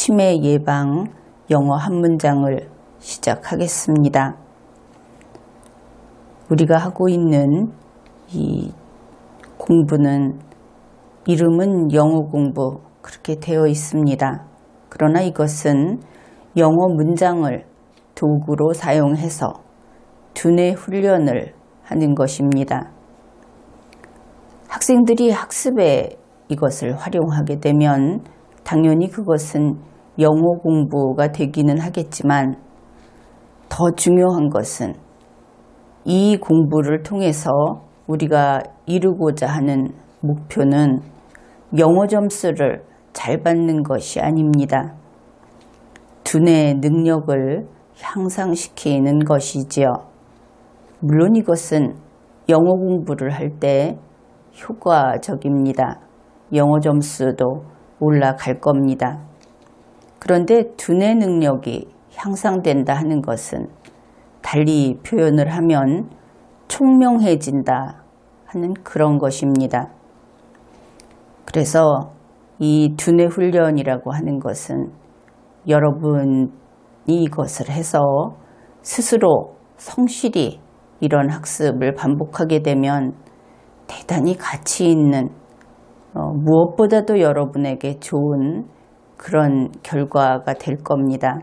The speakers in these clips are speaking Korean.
치매 예방 영어 한 문장을 시작하겠습니다. 우리가 하고 있는 이 공부는 이름은 영어 공부 그렇게 되어 있습니다. 그러나 이것은 영어 문장을 도구로 사용해서 두뇌 훈련을 하는 것입니다. 학생들이 학습에 이것을 활용하게 되면 당연히 그것은 영어 공부가 되기는 하겠지만 더 중요한 것은 이 공부를 통해서 우리가 이루고자 하는 목표는 영어 점수를 잘 받는 것이 아닙니다. 두뇌 능력을 향상시키는 것이지요. 물론 이것은 영어 공부를 할 때 효과적입니다. 영어 점수도 올라갈 겁니다. 그런데 두뇌 능력이 향상된다 하는 것은 달리 표현을 하면 총명해진다 하는 그런 것입니다. 그래서 이 두뇌 훈련이라고 하는 것은 여러분이 이것을 해서 스스로 성실히 이런 학습을 반복하게 되면 대단히 가치 있는 무엇보다도 여러분에게 좋은 그런 결과가 될 겁니다.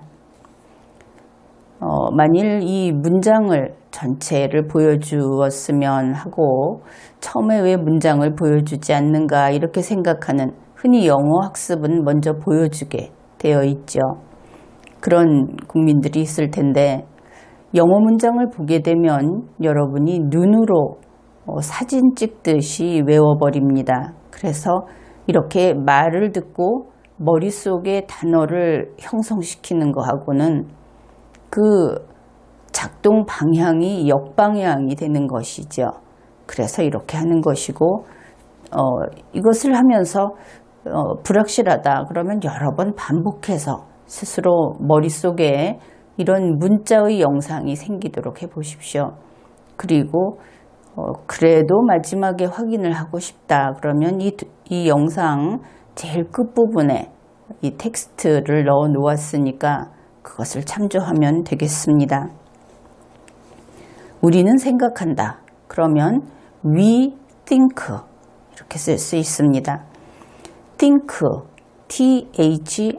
만일 이 문장을 전체를 보여주었으면 하고 처음에 왜 문장을 보여주지 않는가 이렇게 생각하는 흔히 영어 학습은 먼저 보여주게 되어 있죠. 그런 국민들이 있을 텐데 영어 문장을 보게 되면 여러분이 눈으로 사진 찍듯이 외워버립니다. 그래서 이렇게 말을 듣고 머릿속에 단어를 형성시키는 것하고는 그 작동 방향이 역방향이 되는 것이죠. 그래서 이렇게 하는 것이고 이것을 하면서 불확실하다 그러면 여러 번 반복해서 스스로 머릿속에 이런 문자의 영상이 생기도록 해보십시오. 그리고 그래도 마지막에 확인을 하고 싶다 그러면 이 영상 제일 끝부분에 이 텍스트를 넣어 놓았으니까 그것을 참조하면 되겠습니다. 우리는 생각한다. 그러면 we think 이렇게 쓸 수 있습니다. think, T-H-I-N-K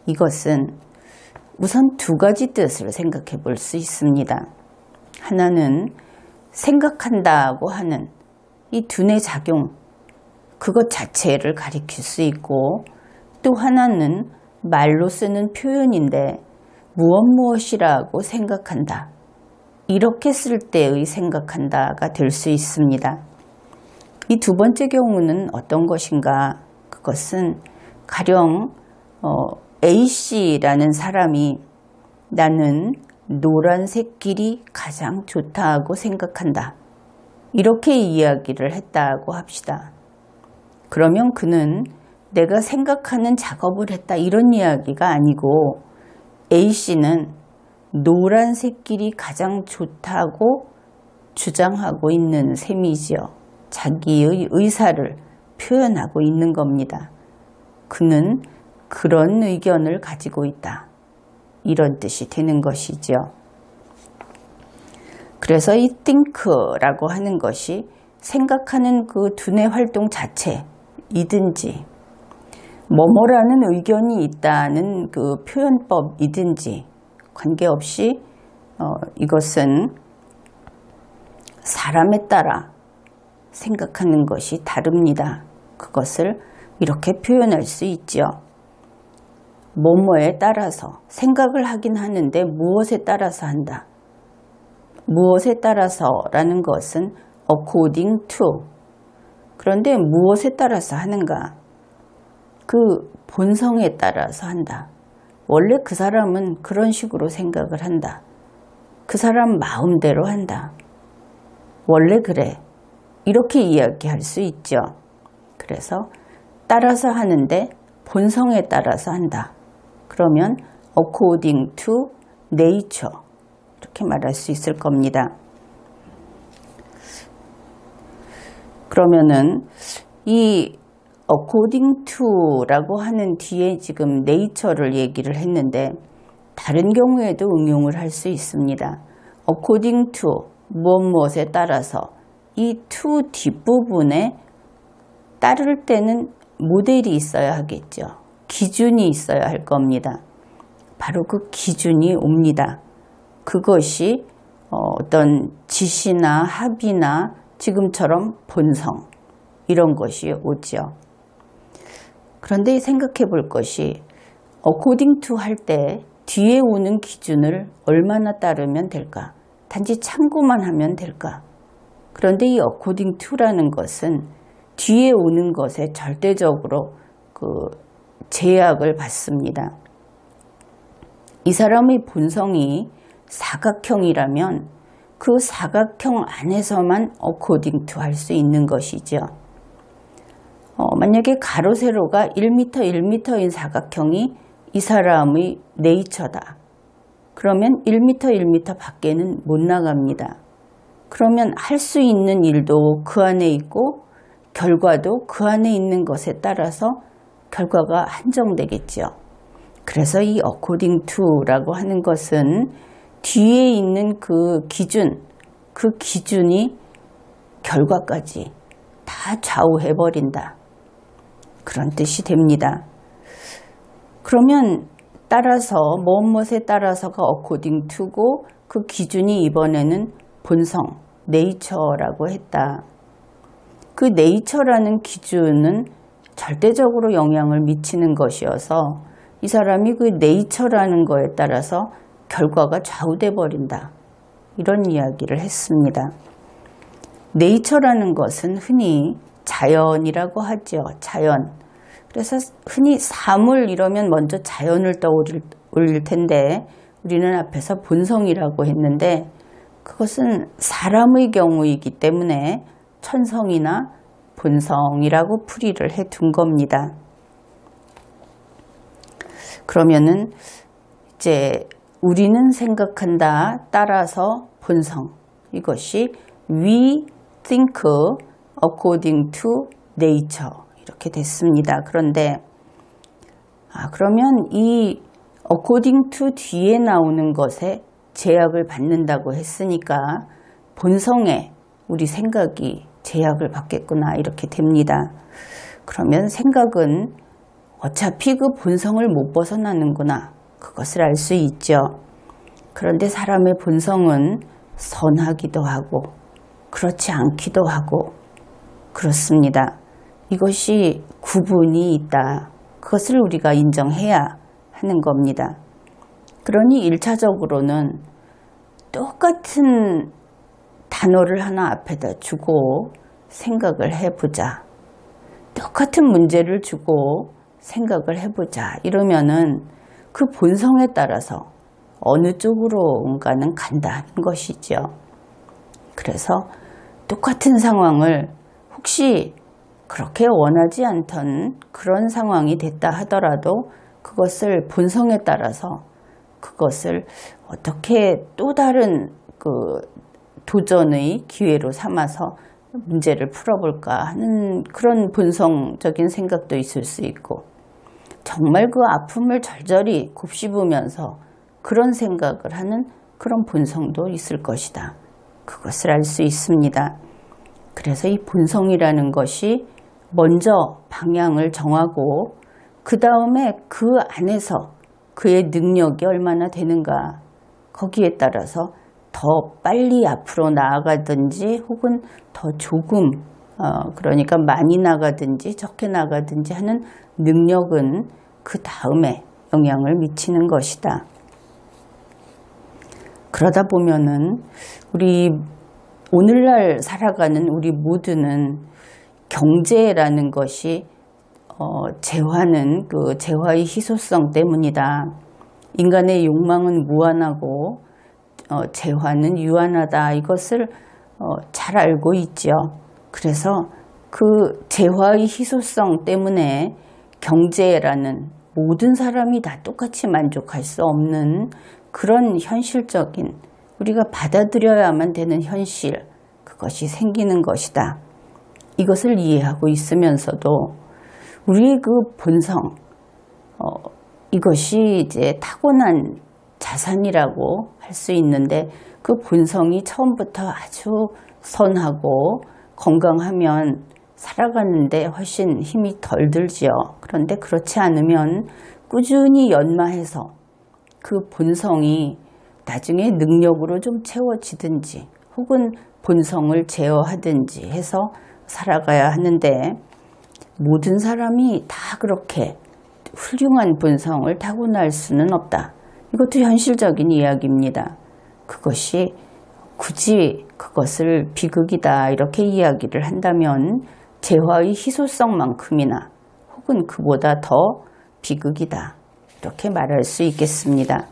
이것은 우선 두 가지 뜻을 생각해 볼 수 있습니다. 하나는 생각한다고 하는 이 두뇌 작용 그것 자체를 가리킬 수 있고 또 하나는 말로 쓰는 표현인데 무엇이라고 생각한다. 이렇게 쓸 때의 생각한다가 될 수 있습니다. 이 두 번째 경우는 어떤 것인가? 그것은 가령 A씨라는 사람이 나는 노란색 길이 가장 좋다고 생각한다. 이렇게 이야기를 했다고 합시다. 그러면 그는 내가 생각하는 작업을 했다 이런 이야기가 아니고 A씨는 노란색 길이 가장 좋다고 주장하고 있는 셈이지요. 자기의 의사를 표현하고 있는 겁니다. 그는 그런 의견을 가지고 있다. 이런 뜻이 되는 것이죠. 그래서 이 think라고 하는 것이 생각하는 그 두뇌 활동 자체이든지 뭐뭐라는 의견이 있다는 그 표현법이든지 관계없이 이것은 사람에 따라 생각하는 것이 다릅니다. 그것을 이렇게 표현할 수 있죠. 뭐뭐에 따라서 생각을 하긴 하는데 무엇에 따라서 한다. 무엇에 따라서라는 것은 according to. 그런데 무엇에 따라서 하는가? 그 본성에 따라서 한다. 원래 그 사람은 그런 식으로 생각을 한다. 그 사람 마음대로 한다. 원래 그래. 이렇게 이야기할 수 있죠. 그래서 따라서 하는데 본성에 따라서 한다. 그러면 according to nature 이렇게 말할 수 있을 겁니다. 그러면은 이 according to라고 하는 뒤에 지금 nature를 얘기를 했는데 다른 경우에도 응용을 할 수 있습니다. according to 무엇에 따라서 이 to 뒷부분에 따를 때는 모델이 있어야 하겠죠. 기준이 있어야 할 겁니다. 바로 그 기준이 옵니다. 그것이 어떤 지시나 합의나 지금처럼 본성 이런 것이 오죠. 그런데 생각해 볼 것이 according to 할 때 뒤에 오는 기준을 얼마나 따르면 될까? 단지 참고만 하면 될까? 그런데 이 according to라는 것은 뒤에 오는 것에 절대적으로 제약을 받습니다. 이 사람의 본성이 사각형이라면 그 사각형 안에서만 according to 할 수 있는 것이죠. 만약에 가로 세로가 1m, 1m인 사각형이 이 사람의 네이처다. 그러면 1m, 1m 밖에는 못 나갑니다. 그러면 할 수 있는 일도 그 안에 있고 결과도 그 안에 있는 것에 따라서 결과가 한정되겠죠. 그래서 이 according to라고 하는 것은 뒤에 있는 그 기준이 결과까지 다 좌우해버린다. 그런 뜻이 됩니다. 그러면 따라서 무엇에 따라서가 according to고 그 기준이 이번에는 본성, nature라고 했다. 그 nature라는 기준은 절대적으로 영향을 미치는 것이어서 이 사람이 그 nature라는 거에 따라서 결과가 좌우돼 버린다. 이런 이야기를 했습니다. nature라는 것은 흔히 자연이라고 하죠. 자연. 그래서 흔히 사물 이러면 먼저 자연을 떠올릴 텐데 우리는 앞에서 본성이라고 했는데 그것은 사람의 경우이기 때문에 천성이나 본성이라고 풀이를 해 둔 겁니다. 그러면은 이제 우리는 생각한다 따라서 본성 이것이 we think according to nature 이렇게 됐습니다. 그런데 그러면 이 according to 뒤에 나오는 것에 제약을 받는다고 했으니까 본성에 우리 생각이 제약을 받겠구나 이렇게 됩니다. 그러면 생각은 어차피 그 본성을 못 벗어나는구나 그것을 알 수 있죠. 그런데 사람의 본성은 선하기도 하고 그렇지 않기도 하고 그렇습니다. 이것이 구분이 있다. 그것을 우리가 인정해야 하는 겁니다. 그러니 1차적으로는 똑같은 단어를 하나 앞에다 주고 생각을 해보자. 똑같은 문제를 주고 생각을 해보자. 이러면은 그 본성에 따라서 어느 쪽으로인가는 간다는 것이죠. 그래서 똑같은 상황을 혹시 그렇게 원하지 않던 그런 상황이 됐다 하더라도 그것을 본성에 따라서 그것을 어떻게 또 다른 도전의 기회로 삼아서 문제를 풀어볼까 하는 그런 본성적인 생각도 있을 수 있고 정말 그 아픔을 절절히 곱씹으면서 그런 생각을 하는 그런 본성도 있을 것이다. 그것을 알 수 있습니다. 그래서 이 본성이라는 것이 먼저 방향을 정하고 그 다음에 그 안에서 그의 능력이 얼마나 되는가 거기에 따라서 더 빨리 앞으로 나아가든지 혹은 더 조금 그러니까 많이 나가든지 적게 나가든지 하는 능력은 그 다음에 영향을 미치는 것이다. 그러다 보면은 우리 오늘날 살아가는 우리 모두는 경제라는 것이 재화는 그 재화의 희소성 때문이다. 인간의 욕망은 무한하고 재화는 유한하다. 이것을 잘 알고 있죠. 그래서 그 재화의 희소성 때문에 경제라는 모든 사람이 다 똑같이 만족할 수 없는 그런 현실적인 우리가 받아들여야만 되는 현실 그것이 생기는 것이다. 이것을 이해하고 있으면서도 우리의 그 본성, 이것이 이제 타고난 자산이라고 할 수 있는데 그 본성이 처음부터 아주 선하고 건강하면 살아가는데 훨씬 힘이 덜 들지요. 그런데 그렇지 않으면 꾸준히 연마해서 그 본성이 나중에 능력으로 좀 채워지든지 혹은 본성을 제어하든지 해서 살아가야 하는데 모든 사람이 다 그렇게 훌륭한 본성을 타고날 수는 없다. 이것도 현실적인 이야기입니다. 그것이 굳이 그것을 비극이다 이렇게 이야기를 한다면 재화의 희소성만큼이나 혹은 그보다 더 비극이다 이렇게 말할 수 있겠습니다.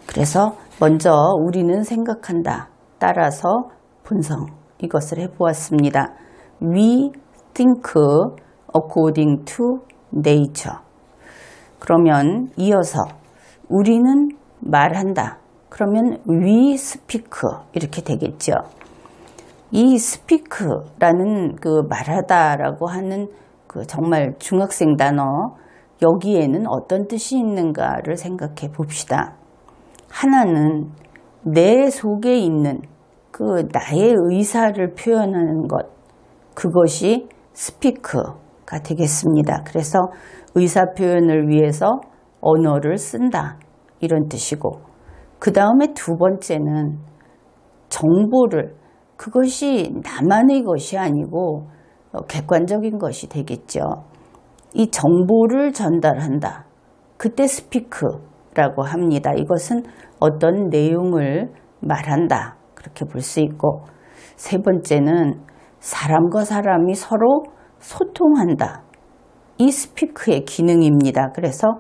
그래서 먼저 우리는 생각한다. 따라서 본성 이것을 해보았습니다. We think according to nature. 그러면 이어서 우리는 말한다. 그러면 we speak 이렇게 되겠죠. 이 speak라는 그 말하다라고 하는 그 정말 중학생 단어 여기에는 어떤 뜻이 있는가를 생각해 봅시다. 하나는 내 속에 있는 그 나의 의사를 표현하는 것 그것이 speak가 되겠습니다. 그래서 의사 표현을 위해서 언어를 쓴다 이런 뜻이고 그 다음에 두 번째는 정보를 그것이 나만의 것이 아니고 객관적인 것이 되겠죠. 이 정보를 전달한다. 그때 스피크라고 합니다. 이것은 어떤 내용을 말한다. 그렇게 볼 수 있고 세 번째는 사람과 사람이 서로 소통한다. 이 스피크의 기능입니다. 그래서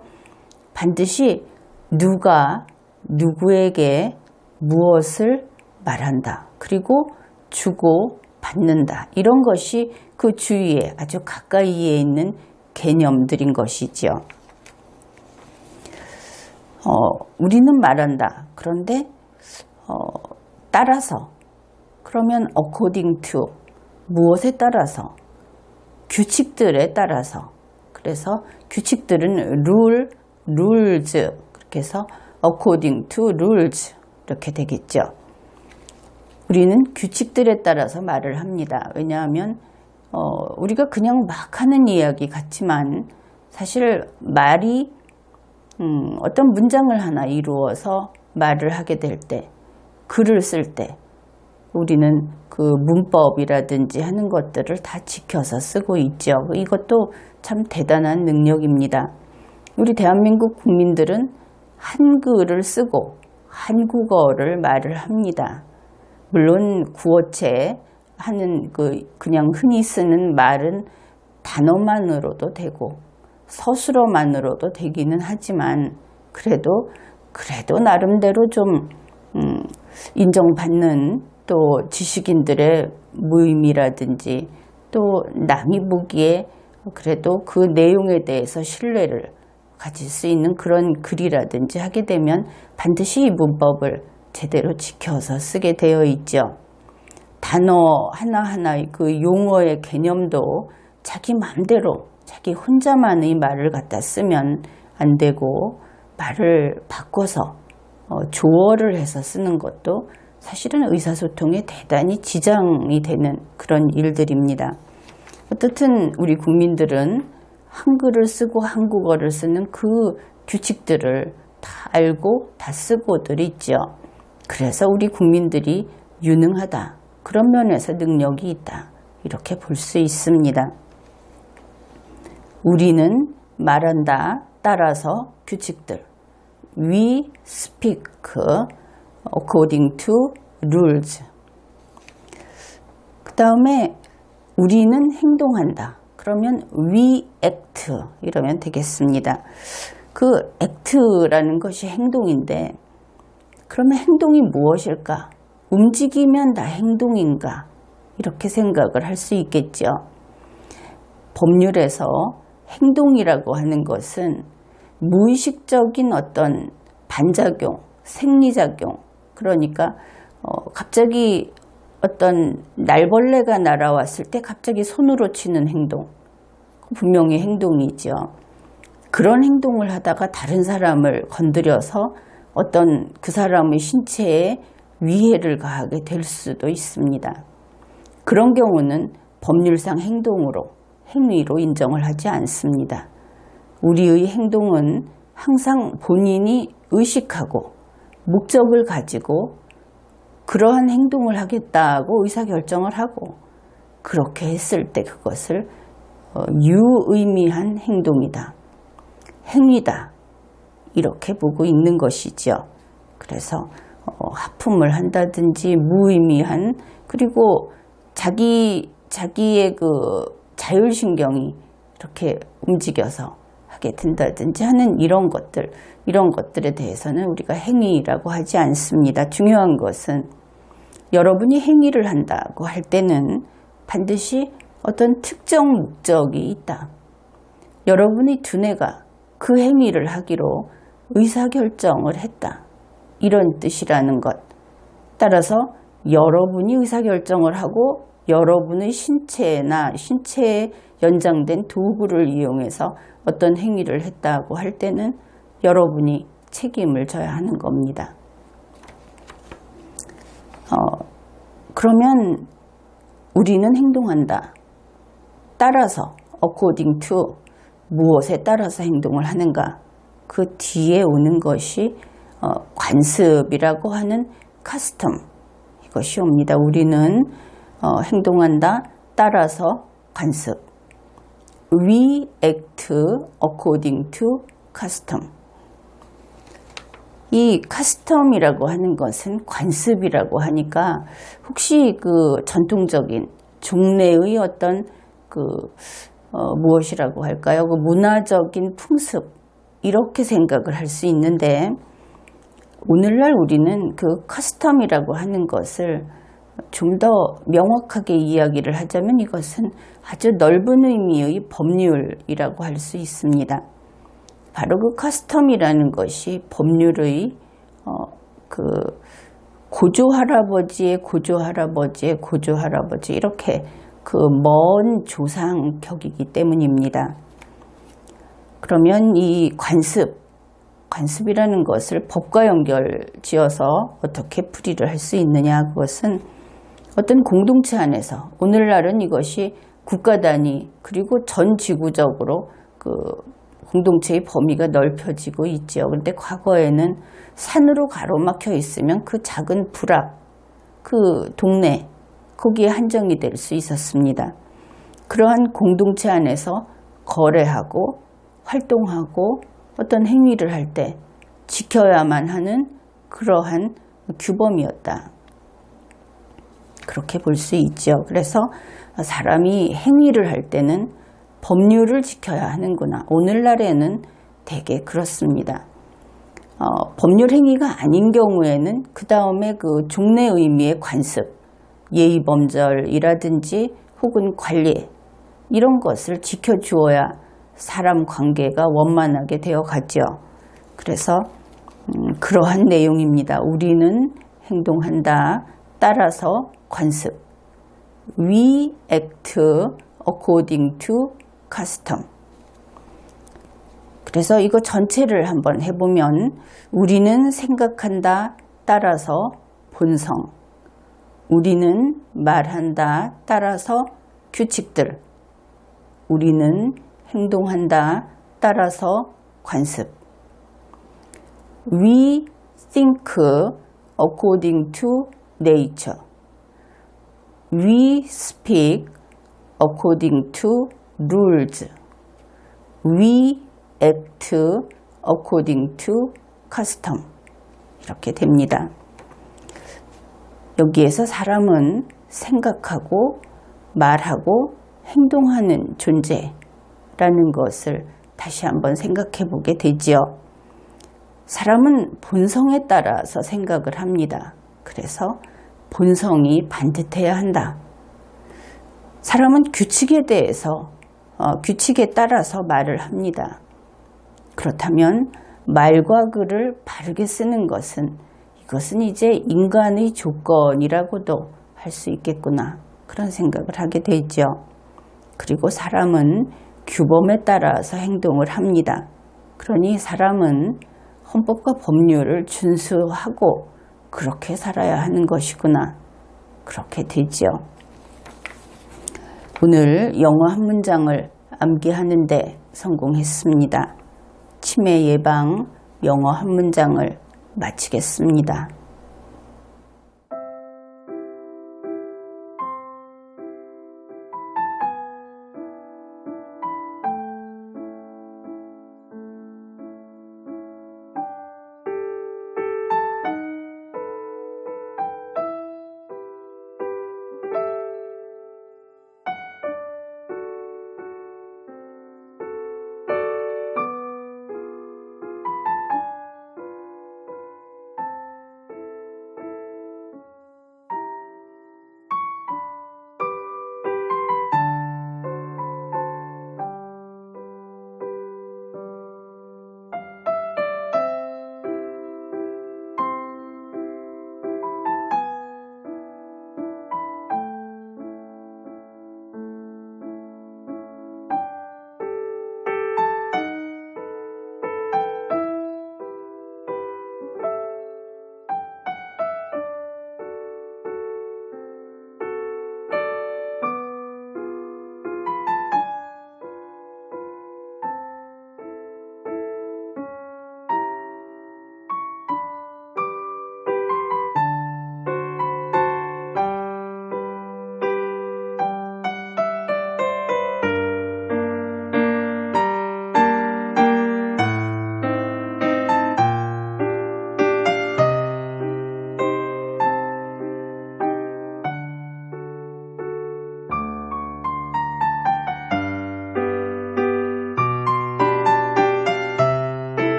반드시 누가 누구에게 무엇을 말한다. 그리고 주고 받는다. 이런 것이 그 주위에 아주 가까이에 있는 개념들인 것이죠. 우리는 말한다. 그런데 따라서 그러면 according to 무엇에 따라서 규칙들에 따라서 그래서 규칙들은 rules 그렇게 해서 according to rules 이렇게 되겠죠. 우리는 규칙들에 따라서 말을 합니다. 왜냐하면 우리가 그냥 막 하는 이야기 같지만 사실 말이 어떤 문장을 하나 이루어서 말을 하게 될 때 글을 쓸 때 우리는 그 문법이라든지 하는 것들을 다 지켜서 쓰고 있죠. 이것도 참 대단한 능력입니다. 우리 대한민국 국민들은 한글을 쓰고 한국어를 말을 합니다. 물론 구어체 하는 그냥 흔히 쓰는 말은 단어만으로도 되고 서술어만으로도 되기는 하지만 그래도 나름대로 좀 인정받는 또 지식인들의 모임이라든지 또 남이 보기에 그래도 그 내용에 대해서 신뢰를 가질 수 있는 그런 글이라든지 하게 되면 반드시 이 문법을 제대로 지켜서 쓰게 되어 있죠. 단어 하나하나 그 용어의 개념도 자기 마음대로 자기 혼자만의 말을 갖다 쓰면 안 되고 말을 바꿔서 조어를 해서 쓰는 것도 사실은 의사소통에 대단히 지장이 되는 그런 일들입니다. 어떻든 우리 국민들은 한글을 쓰고 한국어를 쓰는 그 규칙들을 다 알고 다 쓰고들 있죠. 그래서 우리 국민들이 유능하다. 그런 면에서 능력이 있다. 이렇게 볼 수 있습니다. 우리는 말한다. 따라서 규칙들. We speak according to rules. 그 다음에 우리는 행동한다. 그러면 we act 이러면 되겠습니다. 그 act라는 것이 행동인데 그러면 행동이 무엇일까? 움직이면 다 행동인가? 이렇게 생각을 할 수 있겠죠. 법률에서 행동이라고 하는 것은 무의식적인 어떤 반작용, 생리작용 그러니까 갑자기 어떤 날벌레가 날아왔을 때 갑자기 손으로 치는 행동 분명히 행동이죠. 그런 행동을 하다가 다른 사람을 건드려서 어떤 그 사람의 신체에 위해를 가하게 될 수도 있습니다. 그런 경우는 법률상 행위로 인정을 하지 않습니다. 우리의 행동은 항상 본인이 의식하고 목적을 가지고 그러한 행동을 하겠다고 의사결정을 하고 그렇게 했을 때 그것을 유의미한 행동이다, 행위다 이렇게 보고 있는 것이죠. 그래서 하품을 한다든지 무의미한, 그리고 자기의 그 자율신경이 이렇게 움직여서 하게 된다든지 하는 이런 것들에 대해서는 우리가 행위라고 하지 않습니다. 중요한 것은 여러분이 행위를 한다고 할 때는 반드시 어떤 특정 목적이 있다. 여러분의 두뇌가 그 행위를 하기로 의사결정을 했다. 이런 뜻이라는 것. 따라서 여러분이 의사결정을 하고 여러분의 신체나 신체에 연장된 도구를 이용해서 어떤 행위를 했다고 할 때는 여러분이 책임을 져야 하는 겁니다. 그러면 우리는 행동한다. 따라서 according to 무엇에 따라서 행동을 하는가? 그 뒤에 오는 것이 관습이라고 하는 custom, 이것이 옵니다. 우리는 행동한다. 따라서 관습. We act according to custom. 이 custom이라고 하는 것은 관습이라고 하니까 혹시 그 전통적인 종래의 어떤 무엇이라고 할까요? 그 문화적인 풍습, 이렇게 생각을 할 수 있는데, 오늘날 우리는 그 커스텀이라고 하는 것을 좀 더 명확하게 이야기를 하자면 이것은 아주 넓은 의미의 법률이라고 할 수 있습니다. 바로 그 커스텀이라는 것이 법률의 그 고조할아버지의 고조할아버지의 고조할아버지, 이렇게 그 먼 조상격이기 때문입니다. 그러면 이 관습이라는 것을 법과 연결지어서 어떻게 풀이를 할 수 있느냐, 그것은 어떤 공동체 안에서, 오늘날은 이것이 국가 단위 그리고 전 지구적으로 그 공동체의 범위가 넓혀지고 있죠. 그런데 과거에는 산으로 가로막혀 있으면 그 작은 부락, 그 동네, 거기에 한정이 될 수 있었습니다. 그러한 공동체 안에서 거래하고 활동하고 어떤 행위를 할 때 지켜야만 하는 그러한 규범이었다. 그렇게 볼 수 있죠. 그래서 사람이 행위를 할 때는 법률을 지켜야 하는구나. 오늘날에는 대개 그렇습니다. 법률 행위가 아닌 경우에는 그 다음에 그 종래 의미의 관습, 예의범절이라든지 혹은 관리, 이런 것을 지켜주어야 사람 관계가 원만하게 되어 가죠. 그래서 그러한 내용입니다. 우리는 행동한다. 따라서 관습. We act according to custom. 그래서 이거 전체를 한번 해보면 우리는 생각한다. 따라서 본성. 우리는 말한다. 따라서 규칙들. 우리는 행동한다. 따라서 관습. We think according to nature. We speak according to rules. We act according to custom. 이렇게 됩니다. 여기에서 사람은 생각하고 말하고 행동하는 존재라는 것을 다시 한번 생각해 보게 되지요. 사람은 본성에 따라서 생각을 합니다. 그래서 본성이 반듯해야 한다. 사람은 규칙에 대해서 규칙에 따라서 말을 합니다. 그렇다면 말과 글을 바르게 쓰는 것은 이것은 이제 인간의 조건이라고도 할 수 있겠구나, 그런 생각을 하게 되죠. 그리고 사람은 규범에 따라서 행동을 합니다. 그러니 사람은 헌법과 법률을 준수하고 그렇게 살아야 하는 것이구나. 그렇게 되지요. 오늘 영어 한 문장을 암기하는 데 성공했습니다. 치매 예방 영어 한 문장을 마치겠습니다.